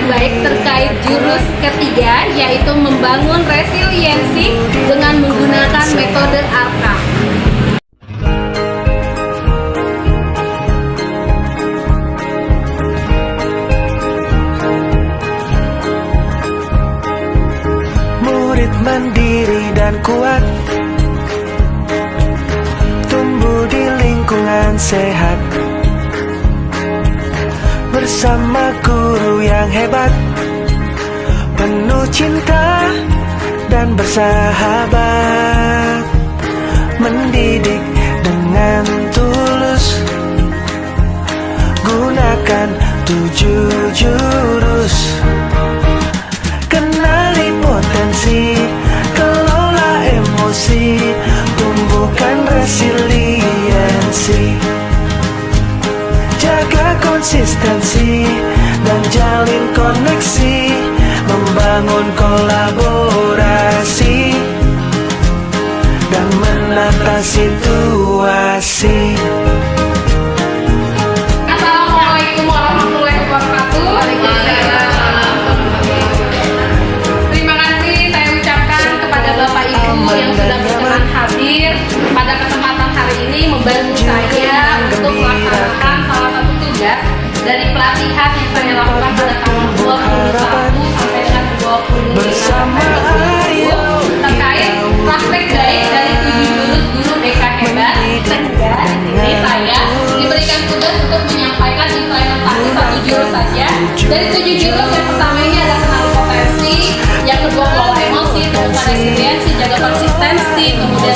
baik terkait jurus ketiga, yaitu membangun resiliensi dengan menggunakan metode ARKA. Murid mandiri dan kuat, tumbuh di lingkungan sehat, bersama guru yang hebat, penuh cinta dan bersahabat, mendidik dengan tulus, gunakan 7 jurus. Kenali potensi, kelola emosi, tumbuhkan resiliensi, jaga konsistensi dan jalin koneksi, membangun kolaborasi dan menata situasi. Assalamualaikum warahmatullahi wabarakatuh. Terima kasih saya ucapkan kepada Bapak Ibu yang sudah berkenan hadir pada kesempatan hari ini membantu saya untuk melaksanakan salah satu tugas dari pelatihan yang saya lakukan pada tanggal 21 sampai dengan 25 terkait praktek baik dari 7 jurus guru BK hebat. Sehingga di sini saya diberikan tugas untuk menyampaikan implementasi 1 jurus saja dari 7 jurus. Yang pertama ini adalah kenali potensi, yang kedua kelola emosi, tumbuhkan resiliensi, jaga konsistensi, kemudian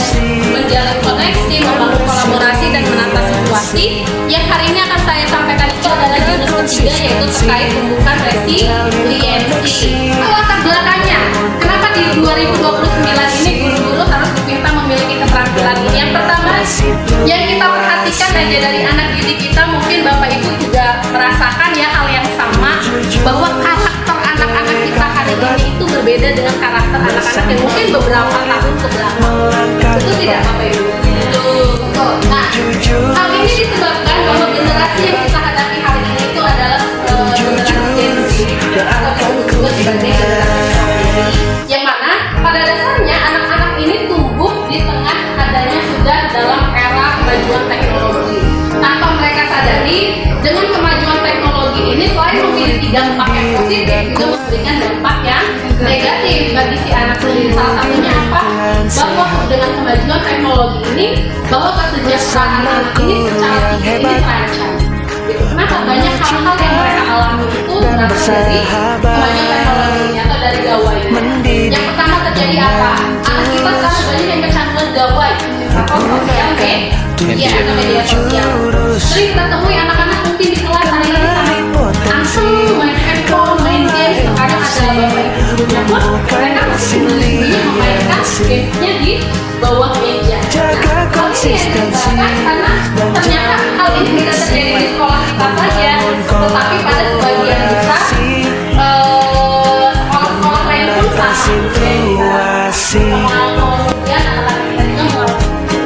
menjalin koneksi, membangun kolaborasi dan menata situasi. Yang hari ini akan saya sampaikan itu adalah jurus ketiga, yaitu terkait tumbuhkan resiliensi. Latar belakangnya, kenapa di 2029 ini guru-guru harus diminta memiliki keterampilan ini? Yang pertama, yang kita perhatikan aja dari anak didik kita, mungkin Bapak Ibu juga merasakan ya hal yang sama, bahwa karakter anak-anak kita hari ini itu berbeda dengan karakter anak-anak yang mungkin beberapa tahun ke belakang. Itu tidak Bapak Ibu? Betul. Nah, hal ini disebabkan bahwa generasi yang kita hadapi hari ini itu adalah generasi Gen Z atau disebut juga sebagai generasi milenial, yang mana pada dasarnya anak-anak ini tumbuh di tengah adanya sudah dalam era kemajuan teknologi. Tanpa mereka sadari, dengan kemajuan teknologi ini selain memiliki dampak yang positif, juga memberikan dampak yang negatif bagi si anak sendiri. Salah satunya apa? Bahwa dengan kemajuan teknologi ini, bahwa kesejahteraan anak ini secara psikis ini terancam. Kenapa? Banyak hal-hal yang mereka alami itu berasal dari kemajuan teknologi ini atau dari gawai. Yang pertama terjadi apa? Anak kita sekarang banyak yang kecanduan gawai atau sosial media atau media sosial. Sering kita temui anak-anak mungkin di kelas hari ini sangat langsung main handphone, main game. Sekarang ada bapak ibu gurunya pun mereka masih sembunyi memainkan gamesnya di bawah meja. Jaga konsistensi Karena ternyata hal ini tidak terjadi di sekolah kita saja, tetapi pada sebagian besar sekolah-sekolah lain pun sama. situasi. Kemudian anak-anak kita juga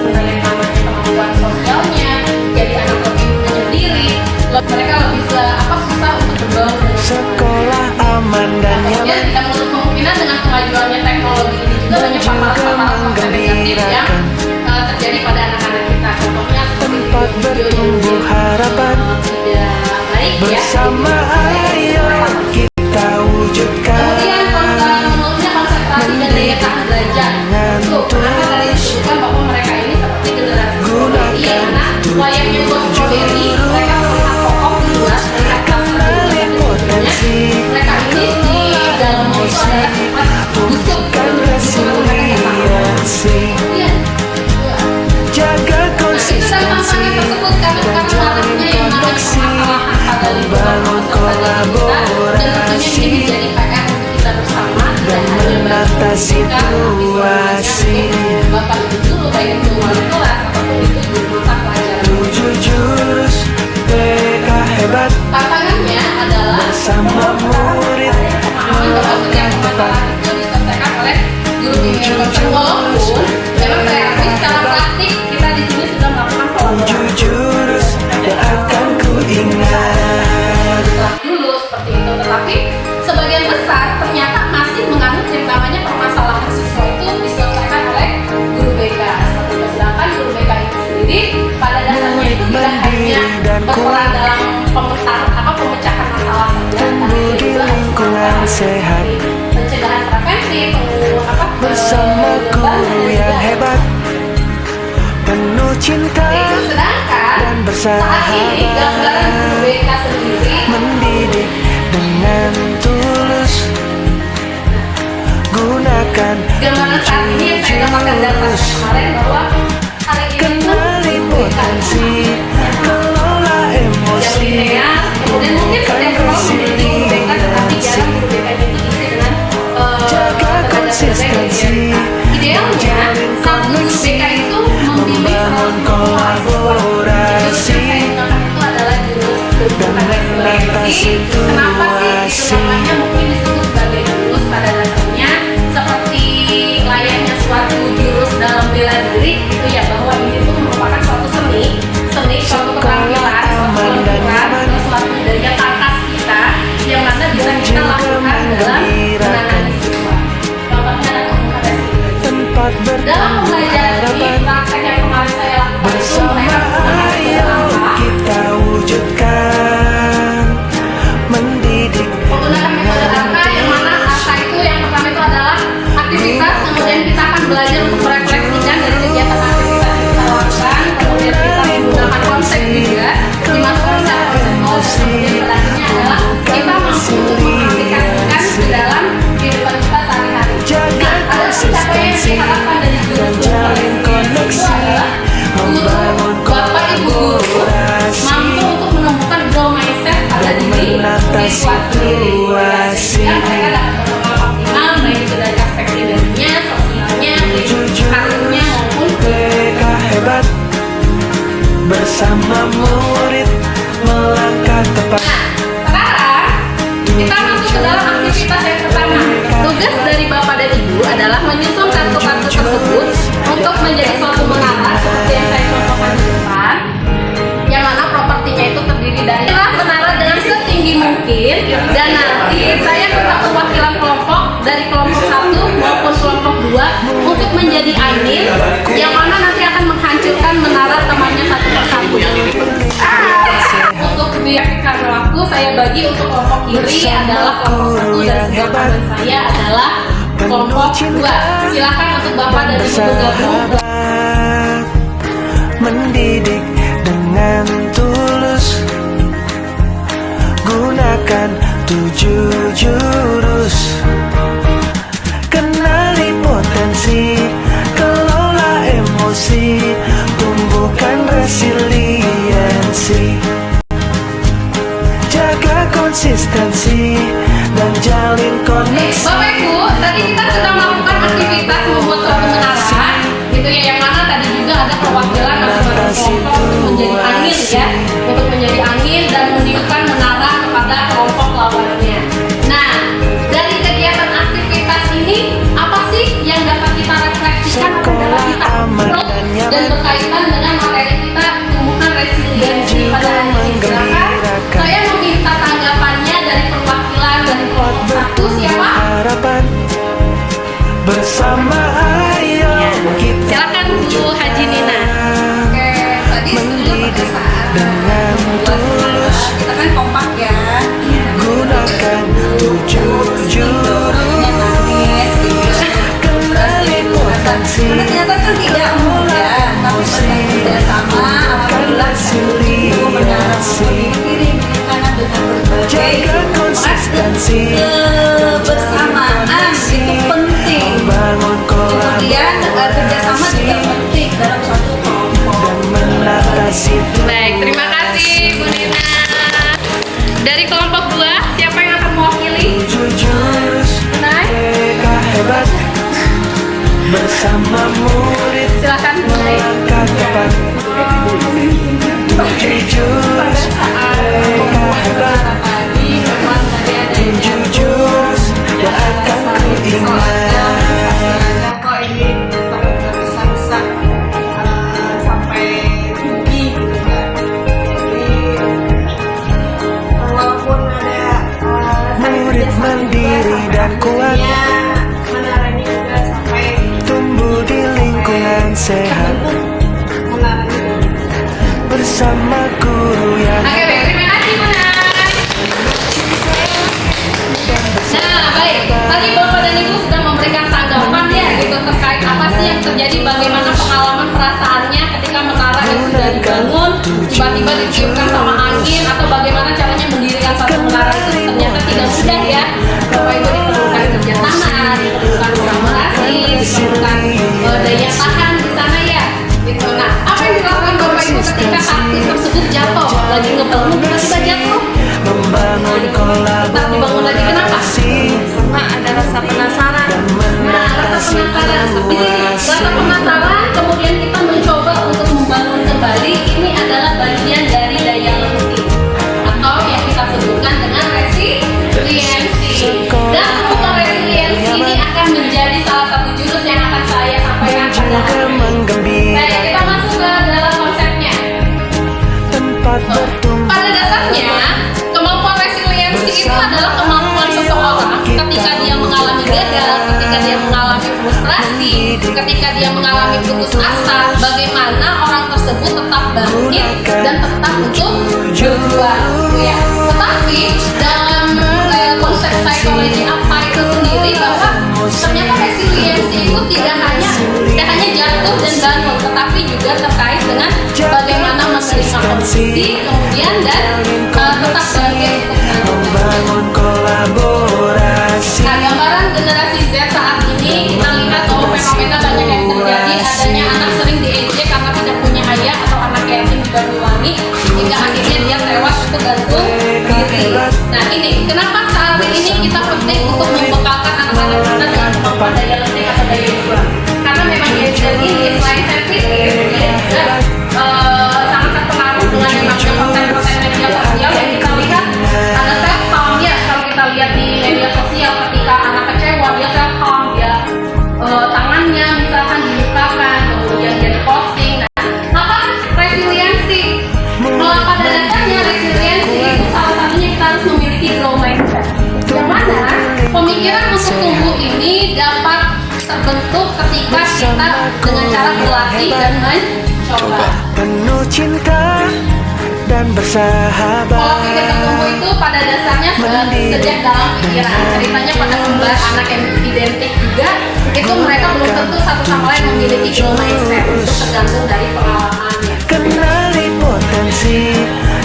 mulai namanya kemampuan sosialnya, jadi anak lebih menyendiri, mereka lebih susah untuk bergaul dengan Sekolah aman dan kemudian nyaman, tidak menutup kemungkinan dengan kemajuannya teknologi ini juga banyak paparan-paparan negatif yang terjadi pada anak-anak kita. Contohnya seperti tempat bertumbuh harapan, tidak baik ya. bersama ayo kita wujudkan. Kemudian menurutnya konsentrasi dan daya tahan belajar. Tuh, maka dari itu kan bahwa mereka ini seperti generasi strawberry, ya karena layaknya buah strawberry, mereka terlihat kokoh kuat, mereka Kenali potensi, mereka ini di dalam itu adalah tempat busuk resiliensi, jaga konsistensi, karena maraknya yang namanya permasalahan pada lingkungan masyarakat kita, dan tentunya ini menjadi PR untuk kita bersama, tidak hanya menata bagi kita, tapi situasi. semuanya Bapak Ibu guru, baik itu wali kelas ataupun itu guru mata pelajaran. 7 jurus BK hebat, Tantangannya adalah bersama murid pemahaman bahwa setiap permasalahan itu diselesaikan oleh guru bimbingan konsen. Walaupun memang saya akui secara praktik kita di sini sudah melakukan pelajaran 7 jurus yang akan ku ingat. kelas dulu seperti itu, tetapi guru yang hebat, penuh cinta Sedangkan dan saat ini gambaran guru BK sendiri mendidik dengan tulus. Gunakan gambaran saat ini yang saya dapatkan data kemarin bahwa hari ini kenali potensi, kelola emosi, linear, kemudian mungkin setiap sekolah memiliki guru BK tetapi jarang guru BK itu diisi dengan jaga konsistensi, idealnya sang guru BK itu membimbing 120 mahasiswa. Jurus yang saya gunakan itu adalah jurus kebutuhan resiliensi. Kenapa sih itu namanya mungkin disebut sebagai jurus pada dasarnya seperti layaknya suatu jurus dalam bela diri gitu ya, bahwa ini tuh merupakan suatu seni suatu keterampilan, suatu kelenturan atau suatu daya takas kita yang mana bisa kita lakukan dalam menangani siswa. Contohnya adalah kebutuhan resiliensi. tempat Dalam pembelajaran ini, berharapan. praktek yang kemarin saya lakukan itu Bersama mereka menggunakan ayo apa? kita wujudkan, mendidik Menggunakan metode ARTA yang mana ARTA itu yang pertama itu adalah aktivitas, kemudian kita akan belajar untuk merefleksikan dari kegiatan aktivitas yang kita lakukan, kemudian kita menggunakan konsep juga, dimasukkan secara konseptual, kemudian pada akhirnya adalah kita mampu untuk mengaplikasikan ke dalam kehidupan kita sehari-hari. Nah, ada pencapaian yang diharapkan dari jurus itu adalah guru, bapak ibu guru mampu untuk menumbuhkan growth mindset pada diri siswa sendiri, sehingga mereka dapat berkembang optimal baik itu dari aspek pribadinya, sosialnya, karirnya maupun BK hebat. Bersama murid melangkah tepat. Nah, sekarang kita masuk ke dalam aktivitas yang pertama. Tugas dari bapak dan ibu adalah menyusun kartu-kartu tersebut untuk menjadi suatu menara seperti yang saya contohkan di depan, yang mana propertinya itu terdiri dari menara dengan setinggi mungkin, dan nanti saya minta perwakilan kelompok dari kelompok 1 maupun kelompok 2 untuk menjadi angin yang mana nanti akan menghancurkan menara temannya satu persatu. Untuk biarkan waktu saya bagi untuk kelompok kiri adalah kelompok 1 dan sedangkan saya adalah kelompok 2. Silakan untuk bapak dan ibu bergabung. Mendidik dengan tulus, gunakan 7 jurus, kenali potensi, kelola emosi, tumbuhkan resiliensi, jaga konsistensi dan jalin koneksi. Bapak Ibu, tadi kita sudah melakukan aktivitas membuat suatu menara, gitu ya, yang mana tadi juga ada perwakilan masing-masing kelompok untuk menjadi angin ya, untuk menjadi angin dan meniupkan menara kepada kelompok lawannya. Nah, dari kegiatan aktivitas ini apa sih yang dapat kita refleksikan adalah kita growth dan berkaitan dengan materi kita tumbuhan resiliensi pada hari ini. Silakan saya meminta tanggapannya dari perwakilan dari kelompok 1. Siapa? Harapan bersama ayo kita Silakan Bu Haji Nina. Oke, tadi sebetulnya pada saat dengan tulus, kita kan kompak ya. gunakan 7 jurus, kenali potensi, Karena ternyata kan tidak mudah, tapi berkat kerjasama, alhamdulillah itu menarasi kiri kanan dengan berbagai jaga konsistensi, kebersamaan itu penting. bangun Kemudian kerjasama juga penting dalam suatu kelompok. dan menatasi. Baik, terima kasih Bu Nina. Dari kelompok 2, siapa yang akan mewakili? 7 jurus, Bunai, BK hebat. Bersama murid silakan Bunai. melangkah tepat. 7 jurus, BK hebat. Tadi memang tadi ada 7 jurus yang akan kuingat. kok ini bisa sampai tinggi gitu kan. Jadi walaupun ada Murid mandiri dan kuat, menaranya juga sampai tumbuh di lingkungan sehat. Bersama guru yang Oke, baik. Terima kasih, Bunai. Nah, baik. Tadi Bapak dan Ibu sudah memberikan tanggapan ya gitu terkait rasa penasaran, kemudian kita mencoba untuk membangun kembali. Ini adalah bagian dari daya lenting atau yang kita sebutkan dengan resiliensi. Dan untuk resiliensi ini akan menjadi salah satu jurus yang akan saya sampaikan pada hari ini. Baik, kita masuk ke dalam konsepnya. Pada dasarnya, kemampuan resiliensi itu adalah kemampuan seseorang ketika dia mengalami gagal, ketika dia mengalami frustrasi, ketika dia mengalami putus asa, bagaimana orang tersebut tetap bangkit dan tetap untuk berjuang. Ya. Tetapi dalam konsep psikologi apa itu sendiri, bahwa ternyata resiliensi itu tidak hanya jatuh dan bangun, tetapi juga terkait dengan bagaimana menerima kondisi, kemudian dan tetap bangkit untuk membangun kolaborasi. Nah, gambaran generasi Z saat ini kita lihat bahwa fenomena banyak yang terjadi, adanya anak sering diejek karena tidak punya ayah atau anak yatim di Banyuwangi, hingga akhirnya dia tewas itu gantung diri. Nah, ini kenapa saat ini kita penting untuk membekalkan anak-anak kita dengan kemampuan daya lenting atau daya juang, karena memang gadget ini selain sensitif, dia juga sangat terpengaruh dengan yang namanya konten-konten media sosial yang kita lihat. Ada self harm ya, kalau kita lihat di media sosial, ketika anak kecewa dia self harm, dia tangannya misalkan dilukakan, kemudian dia posting. Nah, apa resiliensi? Pada dasarnya resiliensi itu salah satunya kita harus memiliki growth mindset, yang mana pemikiran untuk tumbuh ini dapat terbentuk ketika kita dengan cara berlatih dan mencoba. Penuh cinta dan bersahabat. Pola pikir tertumbuh itu pada dasarnya sejak dalam pikiran. Ceritanya pada kembar anak yang identik juga, itu mereka belum tentu satu sama lain memiliki growth mindset, itu tergantung dari pengalamannya. Kenali potensi,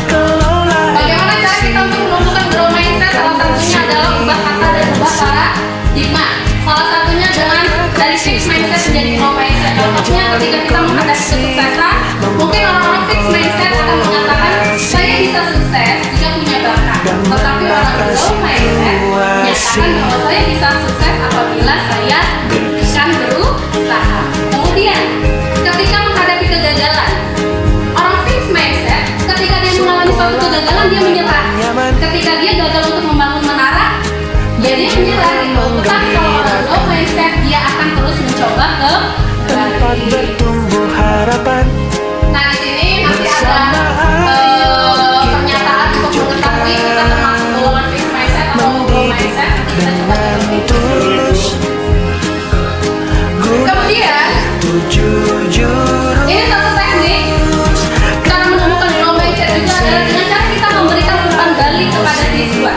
kelola. Bagaimana cara kita untuk menumbuhkan growth mindset? Salah satunya adalah ubah kata dan ubah paradigma. Salah satunya dengan dari fixed mindset menjadi growth mindset. Contohnya ketika kita menghadapi kesuksesan, mungkin orang-orang fixed mindset akan mengatakan saya bisa sukses jika punya bakat. Tetapi orang growth mindset menyatakan bahwa saya bisa sukses apabila saya akan berusaha. Kemudian ketika menghadapi kegagalan, orang fixed mindset ketika dia mengalami suatu kegagalan dia menyerah. Ketika dia gagal untuk membangun menara, ya dia menyerah gitu. Tetapi kalau orang growth mindset dia akan terus mencoba ke tempat bertumbuh harapan. Nah, di sini nanti ada pernyataan untuk mengetahui kita termasuk golongan fixed mindset atau growth mindset. Kita coba Tulus. kemudian ini satu teknik cara menumbuhkan growth mindset juga adalah dengan cara kita memberikan umpan balik kepada siswa.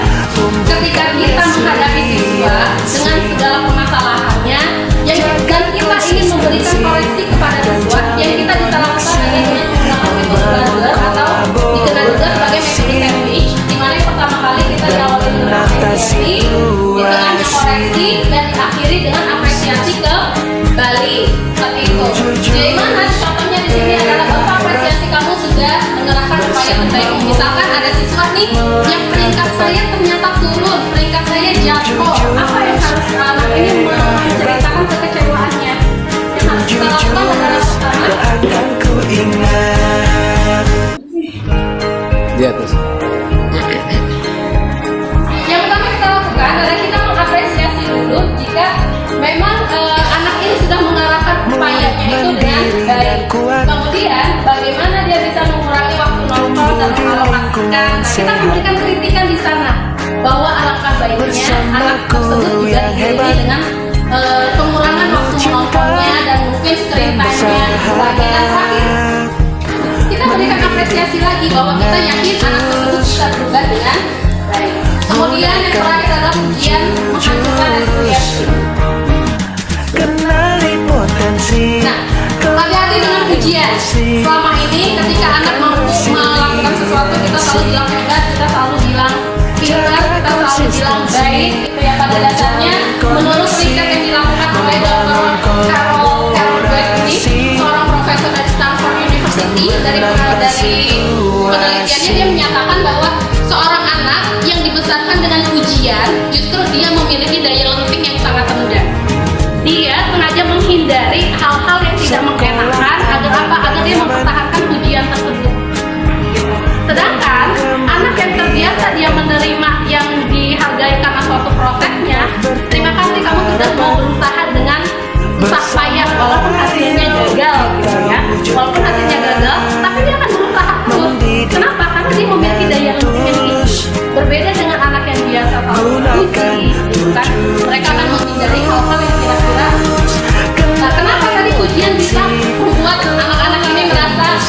Ketika kita menghadapi siswa dengan segala permasalahannya, dan kita ingin memberikan koreksi kepada siswa, yang kita bisa lakukan adalah dengan menggunakan metode Bandler atau dikenal juga sebagai metode sandwich, di mana yang pertama kali kita diawali dengan apresiasi, di tengahnya koreksi, dan diakhiri dengan apresiasi kembali. Seperti itu. Jadi mana contohnya di sini adalah bapak apresiasi kamu sudah mengerahkan upaya terbaikmu. Misalkan ada siswa nih yang peringkat saya ternyata turun, peringkat saya jatuh. Apa yang harus anak ini menceritakan kekecewaannya? Yang harus kita lakukan adalah pertama, Akan ku ingat. Di atas. yang pertama kita lakukan adalah kita mengapresiasi dulu jika memang anak ini sudah mengarahkan upayanya itu dengan baik. Kemudian bagaimana dia bisa mengurangi waktu nongkrong dan mengalokasikan. Nah, kita memberikan kritikan di sana bahwa alangkah baiknya anak tersebut juga diiringi dengan pengurangan waktu nongkrongnya dan mungkin screen time-nya dikurangi. Dan terakhir kita berikan apresiasi lagi bahwa kita yakin anak tersebut bisa berubah dengan baik. Kemudian yang terakhir adalah ujian menghancurkan resiliensi. Kenali potensi. Nah, hati-hati dengan ujian. Selama ini ketika anak mampu melakukan sesuatu, kita selalu bilang hebat, kita selalu bilang pintar, kita selalu bilang baik. Itu ya pada dasarnya menurut riset yang dilakukan oleh Dr. Carol Dweck ini, seorang profesor dari Stanford University, dari penelitiannya dia menyatakan bahwa seorang anak yang dibesarkan dengan ujian justru dia memiliki daya lenting yang sangat rendah. Dia sengaja menghindari hal biasa dia menerima yang dihargai karena suatu prosesnya, terima kasih kamu sudah mau berusaha dengan susah payah walaupun hasilnya gagal gitu ya. Walaupun hasilnya gagal, tapi dia akan berusaha terus. Kenapa? Karena dia memiliki daya lentik yang tinggi. Berbeda dengan anak yang biasa selalu dipuji, gitu kan? Mereka akan menghindari hal-hal yang kira-kira. Nah, kenapa tadi pujian bisa membuat anak-anak ini merasa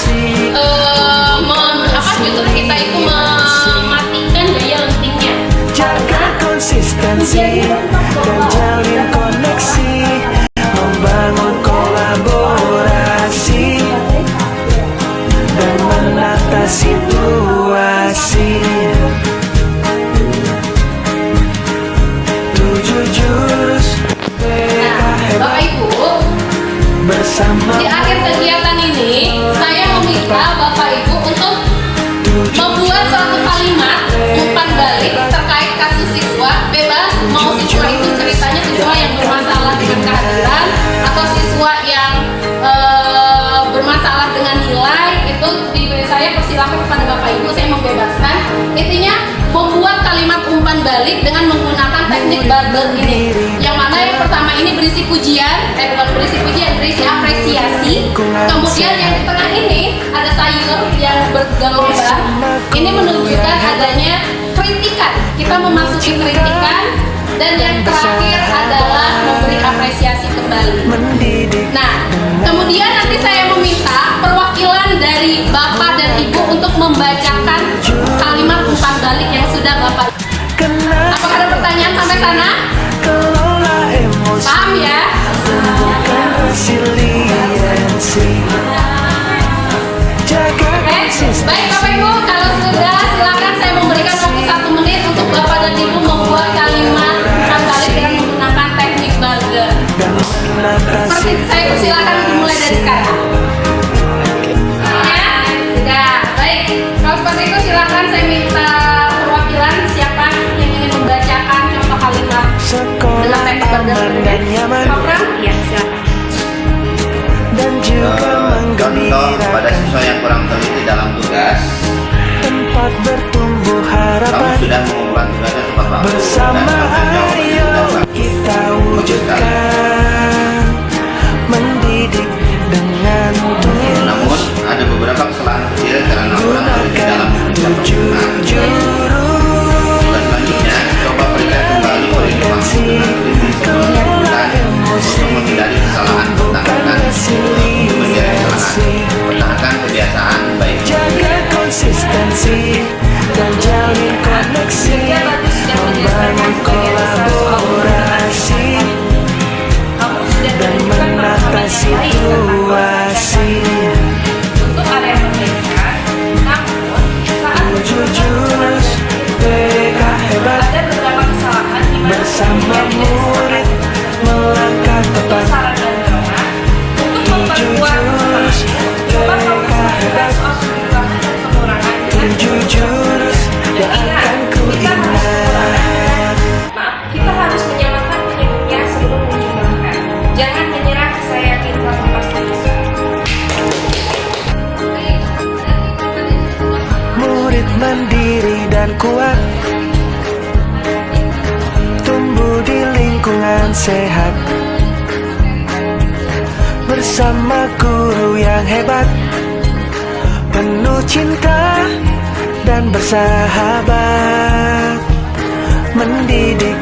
justru kita itu mematikan daya lentiknya? Jaga konsistensi dan jalin koneksi, membangun kolaborasi dan menata situasi. 7 jurus PK Bapak Ibu, bersama di akhir kegiatan ini saya meminta Bapak Ibu untuk membuat suatu kalimat umpan balik terkait kasus siswa. Bebas, mau siswa itu ceritanya siswa yang bermasalah dengan kehadiran atau siswa yang bermasalah dengan nilai, itu diberi saya persilakan kepada Bapak Ibu, saya membebaskan. Intinya membuat kalimat umpan balik dengan menggunakan teknik barbel ini, yang mana yang pertama ini berisi pujian, bukan berisi pujian, berisi apresiasi. Kemudian yang di tengah ini ada sayur yang bergelombang, ini menunjukkan adanya kritikan, kita memasuki kritikan. Dan yang terakhir adalah memberi apresiasi kembali. Nah, kemudian nanti saya meminta perwakilan dari Bapak dan Ibu untuk membacakan kalimat umpan balik yang sudah Bapak. Apakah ada pertanyaan sampai sana? kelola emosi, Paham ya? tumbuhkan resiliensi, jaga konsistensi. Baik Bapak Ibu, kalau sudah silakan saya memberikan waktu 1 menit untuk Bapak dan Ibu membuat kalimat umpan balik dengan menggunakan teknik barbel. Dan menata Seperti itu, saya persilakan dimulai dari sekarang. Ya, sudah. Baik, kalau seperti itu silakan saya minta perwakilan siapa yang ingin membacakan contoh kalimat dengan sekolah teknik barbel. aman dan nyaman, Program? Iya, silakan. dan juga Contoh pada menggembirakan siswa yang kurang teliti dalam tugas, tempat bertumbuh kamu harapan. sudah mengumpulkan tugasnya tepat waktu Bersama dan tanggung jawab ayo sudah kita wujudkan, mendidik dengan tulus, Namun ada beberapa kesalahan kecil karena kurang teliti dalam mengerjakan penggunaan. Tugas selanjutnya, coba periksa kembali orientasi dengan kritis sebelum dilakukan untuk menghindari kesalahan. Pertahankan untuk menghindari kesalahan. Pertahankan kebiasaan baik. jaga konsistensi dan jalin koneksi, membangun kolaborasi dan menata situasi. Untuk area perbaikan, namun saat 7 jurus PK hebat, ada beberapa kesalahan di mana bersama kemudian murid melangkah tepat. saran dan dorongan untuk memperkuat coba kamu sadar soal perubahan dan pengurangan dengan 7 jurus yang akan ku ingat. kita harus menyamakan penyebabnya sebelum menjumlahkan. Jangan menyerah, saya yakin kamu pasti bisa. Murid mandiri dan kuat, tumbuh di lingkungan sehat, bersama guru yang hebat, penuh cinta dan bersahabat, mendidik